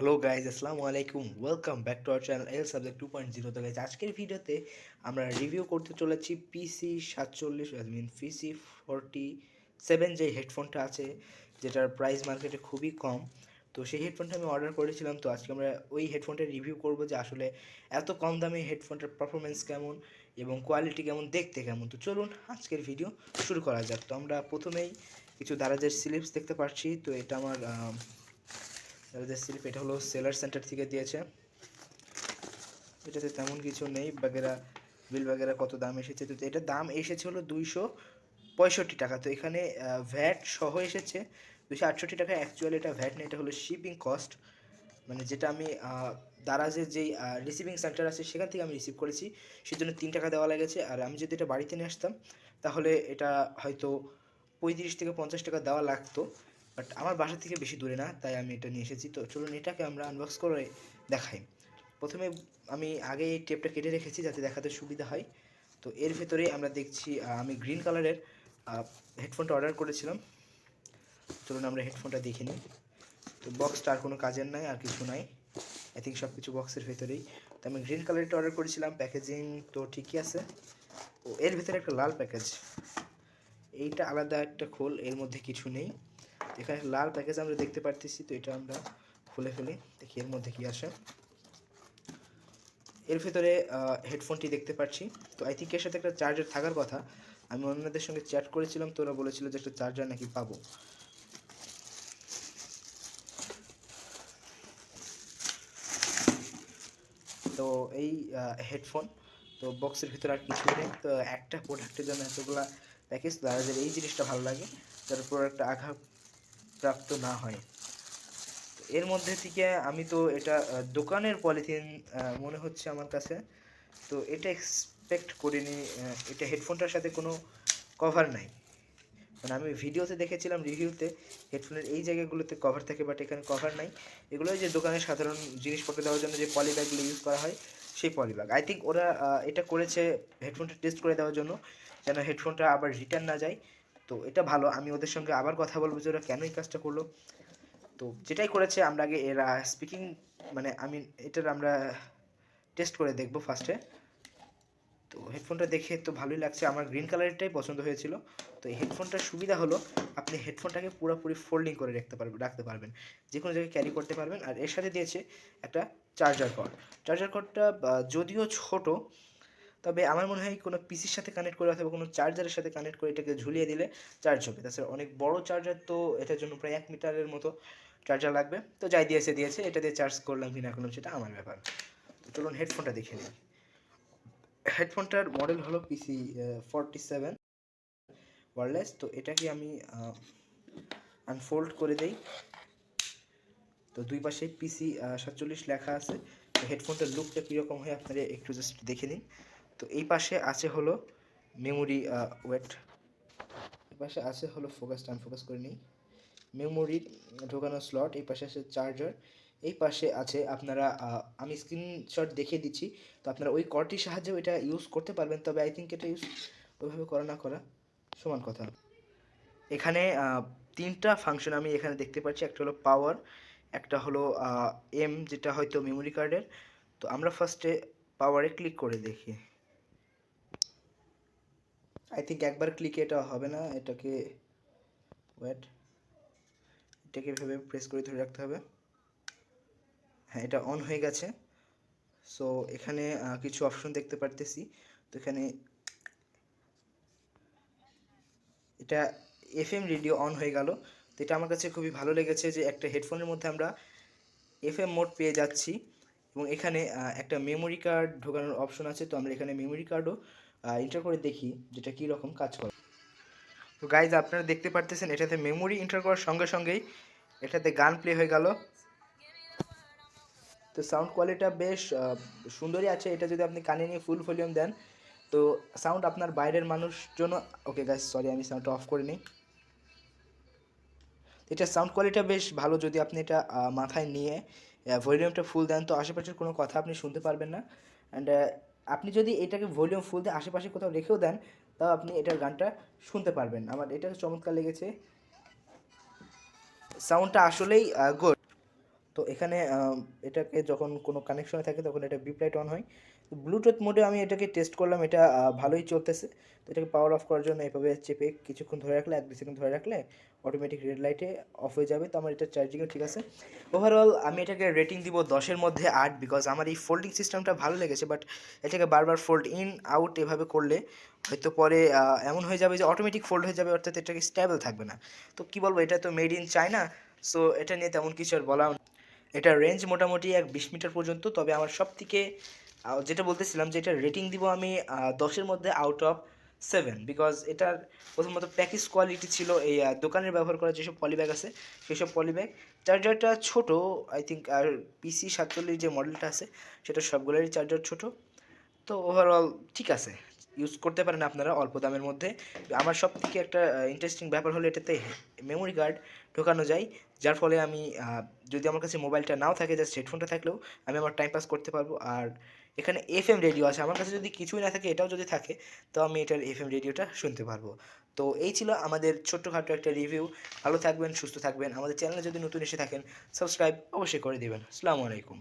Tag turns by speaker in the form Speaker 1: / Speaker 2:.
Speaker 1: Hello guys, আসসালামু আলাইকুম। Welcome back to our channel L subject 2.0। তো গাইজ, আজকের ভিডিওতে আমরা রিভিউ করতে চলেছি PC47 যে হেডফোনটা আছে, যেটার প্রাইস মার্কেটে খুবই কম। তো সেই হেডফোনটা আমি অর্ডার করেছিলাম। তো আজকে আমরা ওই হেডফোনটা রিভিউ করব যে আসলে এত কম দামে হেডফোনটার পারফরমেন্স কেমন এবং কোয়ালিটি কেমন, দেখতে কেমন। তো চলুন আজকের ভিডিও শুরু করা যাক। তো আমরা প্রথমেই কিছু দারাজের স্লিপস দেখতে পাচ্ছি। তো এটা আমার স্লিপ, এটা হলো সেলার সেন্টার থেকে দিয়েছে। এটাতে তেমন কিছু নেই, বাগেরা বিল বাগেরা কত দাম এসেছে। তো এটার দাম এসেছে হলো 265 টাকা। তো এখানে ভ্যাট সহ এসেছে 268 টাকা। অ্যাকচুয়ালি এটা ভ্যাট নেই, এটা হলো শিপিং কস্ট। মানে যেটা আমি দারাজের যেই রিসিভিং সেন্টার আছে সেখান থেকে আমি রিসিভ করেছি, সেই জন্য 3 টাকা দেওয়া লেগেছে। আর আমি যদি এটা বাড়িতে নিয়ে আসতাম তাহলে এটা হয়তো 35 থেকে 50 টাকা দেওয়া লাগতো। বাট আমার বাসা থেকে বেশি দূরে না, তাই আমি এটা নিয়ে এসেছি। তো চলুন এটাকে আমরা আনবক্স করে দেখাই। প্রথমে আমি আগে এই টেপটা কেটে রেখেছি যাতে দেখাতে সুবিধা হয়। তো এর ভেতরে আমরা দেখছি আমি গ্রিন কালারের হেডফোনটা অর্ডার করেছিলাম। চলুন আমরা হেডফোনটা দেখে নিই। তো বক্সটা আর কোনো কাজের নাই, আর কিছু নাই। আই থিঙ্ক সব কিছু বক্সের ভেতরেই। তো আমি গ্রিন কালারটা অর্ডার করেছিলাম। প্যাকেজিং তো ঠিকই আছে। ও এর ভেতরে একটা লাল প্যাকেজ, এইটা আলাদা একটা খোল, এর মধ্যে কিছু নেই। এখানে লাল প্যাকেজ আমরা দেখতে পারতেছি। তো এটা আমরা খুলে ফেলি, দেখি এর মধ্যে কি আসে। এর ভেতরে হেডফোনটি দেখতে পাচ্ছি। তো আই থিঙ্ক এর সাথে একটা চার্জার থাকার কথা। আমি অন্যদের সঙ্গে চ্যাট করেছিলাম, তো ওরা বলেছিল যে একটা চার্জার নাকি পাবো। তো এই হেডফোন, তো বক্সের ভিতরে আর কিছু নেই। তো একটা প্রোডাক্টের জন্য এতগুলা প্যাকেজ, যাদের এই জিনিসটা ভালো লাগে, যার প্রোডাক্টটা আঘাতপ্রাপ্ত না হয়। এর মধ্যে থেকে আমি তো এটা দোকানের পলিথিন মনে হচ্ছে আমার কাছে। তো এটা এক্সপেক্ট করিনি। এটা হেডফোনটার সাথে কোনো কভার নাই। মানে আমি ভিডিওতে দেখেছিলাম, রিভিউতে হেডফোনের এই জায়গাগুলোতে কভার থাকে, বাট এখানে কভার নাই। এগুলো যে দোকানের সাধারণ জিনিসপত্র দেওয়ার জন্য যে পলি ব্যাগগুলো ইউজ করা হয়, সেই পলি ব্যাগ। আই থিঙ্ক ওরা এটা করেছে হেডফোনটা টেস্ট করে দেওয়ার জন্য, যেন হেডফোনটা আবার রিটার্ন না যায়। তো এটা ভালো। আমি ওদের সঙ্গে আবার কথা বলবো যে ওরা কেন এই কাজটা করলো। তো যেটাই করেছে আমরা আগে এরা স্পিকিং, মানে আমি এটার আমরা টেস্ট করে দেখবো ফার্স্টে। তো হেডফোনটা দেখে তো ভালোই লাগছে, আমার গ্রিন কালারটাই পছন্দ হয়েছিল। তো এই হেডফোনটার সুবিধা হলো আপনি হেডফোনটাকে পুরোপুরি ফোল্ডিং করে রাখতে পারবেন, যে কোনো জায়গায় ক্যারি করতে পারবেন। আর এর সাথে দিয়েছে একটা চার্জার কর্ডটা যদিও ছোট, তবে আমার মনে হয় কোনো পিসির সাথে কানেক্ট করে অথবা কোনো চার্জারের সাথে কানেক্ট করে এটাকে ঝুলিয়ে দিলে চার্জ হবে। তাছাড়া অনেক বড় চার্জার, তো এটার জন্য প্রায় 1 মিটারের মতো চার্জার লাগবে। তো যাই দিয়েছে, এটা দিয়ে চার্জ করলাম কি না করলাম সেটা আমার ব্যাপার। তো চলুন হেডফোনটা দেখে নিই। হেডফোনটার মডেল হলো PC47 ওয়্যারলেস। তো এটাকে আমি আনফোল্ড করে দেই। তো দুই পাশে PC47 লেখা আছে। তো হেডফোনটার লুকটা কীরকম হয় আপনারা একটু জাস্ট দেখে নিন। তো এই পাশে আছে হলো মেমোরি, ওয়েট, এই পাশে আছে হলো ফোকাসটা আনফোকাস করে নিই, মেমোরি ঢোকানো স্লট। এই পাশে আছে চার্জার। এই পাশে আছে আপনারা আমি স্ক্রিনশট দেখিয়ে দিচ্ছি। তো আপনারা ওই কর্ডটির সাহায্যেও এটা ইউজ করতে পারবেন, তবে আই থিঙ্ক এটা ইউজ ওইভাবে করা না করা সমান কথা। এখানে 3টা ফাংশন আমি এখানে দেখতে পাচ্ছি। একটা হলো পাওয়ার, একটা হলো এম, যেটা হয়তো মেমোরি কার্ডের। তো আমরা ফার্স্টে পাওয়ারে ক্লিক করে দেখি। আই থিঙ্ক একবার ক্লিকে এটা হবে না, এটাকে ওয়েট, এটাকে এভাবে প্রেস করে ধরে রাখতে হবে। হ্যাঁ, এটা অন হয়ে গেছে। সো এখানে কিছু অপশন দেখতে পারতেছি। তো এখানে এটা এফএম রেডিও অন হয়ে গেল। তো এটা আমার কাছে খুবই ভালো লেগেছে যে একটা হেডফোনের মধ্যে আমরা এফএম মোড পেয়ে যাচ্ছি, এবং এখানে একটা মেমোরি কার্ড ঢোকানোর অপশন আছে। তো আমরা এখানে মেমোরি কার্ডও এন্টার করে দেখি যেটা কী রকম কাজ করে। তো গাইজ, আপনারা দেখতে পারতেছেন এটাতে মেমোরি এন্টার করার সঙ্গে সঙ্গেই এটাতে গান প্লে হয়ে গেল। তো সাউন্ড কোয়ালিটিটা বেশ সুন্দরই আছে। এটা যদি আপনি কানে নিয়ে ফুল ভলিউম দেন, তো সাউন্ড আপনার বাইরের মানুষ জন্য, ওকে গাইজ সরি আমি সাউন্ডটা অফ করে নিই। এটা সাউন্ড কোয়ালিটিটা বেশ ভালো। যদি আপনি এটা মাথায় নিয়ে ভলিউমটা ফুল দেন, তো আশেপাশের কোনো কথা আপনি শুনতে পারবেন না। অ্যান্ড আপনি যদি এটাকে ভলিউম ফুল দিয়ে আশেপাশে কোথাও রেখেও দেন, তাও আপনি এটার গানটা শুনতে পারবেন। আমার এটা চমৎকার লেগেছে, সাউন্ডটা আসলেই গুড। তো এখানে এটাকে যখন কোনো কানেকশনে থাকে তখন এটা বিপ লাইট অন হয়। ব্লুটুথ মোডে আমি এটাকে টেস্ট করলাম, এটা ভালোই চলতেছে। তো এটাকে পাওয়ার অফ করার জন্য এভাবে চেপে কিছুক্ষণ ধরে রাখলে, 1-2 সেকেন্ড ধরে রাখলে অটোমেটিক রেড লাইটে অফ হয়ে যাবে। তো আমার এটা চার্জিংও ঠিক আছে। ওভারঅল আমি এটাকে রেটিং দিব 10-এর মধ্যে 8, বিকজ আমার এই ফোল্ডিং সিস্টেমটা ভালো লেগেছে। বাট এটাকে বারবার ফোল্ড ইন আউট এভাবে করলে হয়তো পরে এমন হয়ে যাবে যে অটোমেটিক ফোল্ড হয়ে যাবে, অর্থাৎ এটাকে স্টেবল থাকবে না। তো কী বলবো, এটা তো মেড ইন চায়না, সো এটা নিয়ে তেমন কিছু আর বলা। এটার রেঞ্জ মোটামুটি 20 মিটার পর্যন্ত। তবে আমার সব থেকে যেটা বলতেছিলাম যে এটার রেটিং দিব আমি 10-এর মধ্যে আউট অফ 7, বিকজ এটার প্রথমত প্যাকেজ কোয়ালিটি ছিল, এই দোকানের ব্যবহার করা যেসব পলিব্যাগ আছে সেসব পলিব্যাগ। চার্জারটা ছোট, আই থিঙ্ক, আর PC47 যে মডেলটা আছে সেটা সবগুলোরই চার্জার ছোট। তো ওভারঅল ঠিক আছে, ইউজ করতে পারেন আপনারা অল্প দামের মধ্যে। আমার সব থেকে একটা ইন্টারেস্টিং ব্যাপার হলো এটাতে মেমোরি কার্ড ঢোকানো যায়, যার ফলে আমি যদি আমার কাছে মোবাইলটা নাও থাকে, জাস্ট হেডফোনটা থাকলেও আমি আমার টাইম পাস করতে পারবো। আর এখানে FM রেডিও আছে, আমার কাছে যদি কিছুই না থাকে এটাও যদি থাকে তো আমি এটার FM রেডিওটা শুনতে পারবো। তো এই ছিল আমাদের ছোট্টখাটো একটা রিভিউ। ভালো থাকবেন, সুস্থ থাকবেন। আমাদের চ্যানেলে যদি নতুন এসে থাকেন সাবস্ক্রাইব অবশ্যই করে দেবেন। আসসালামু আলাইকুম।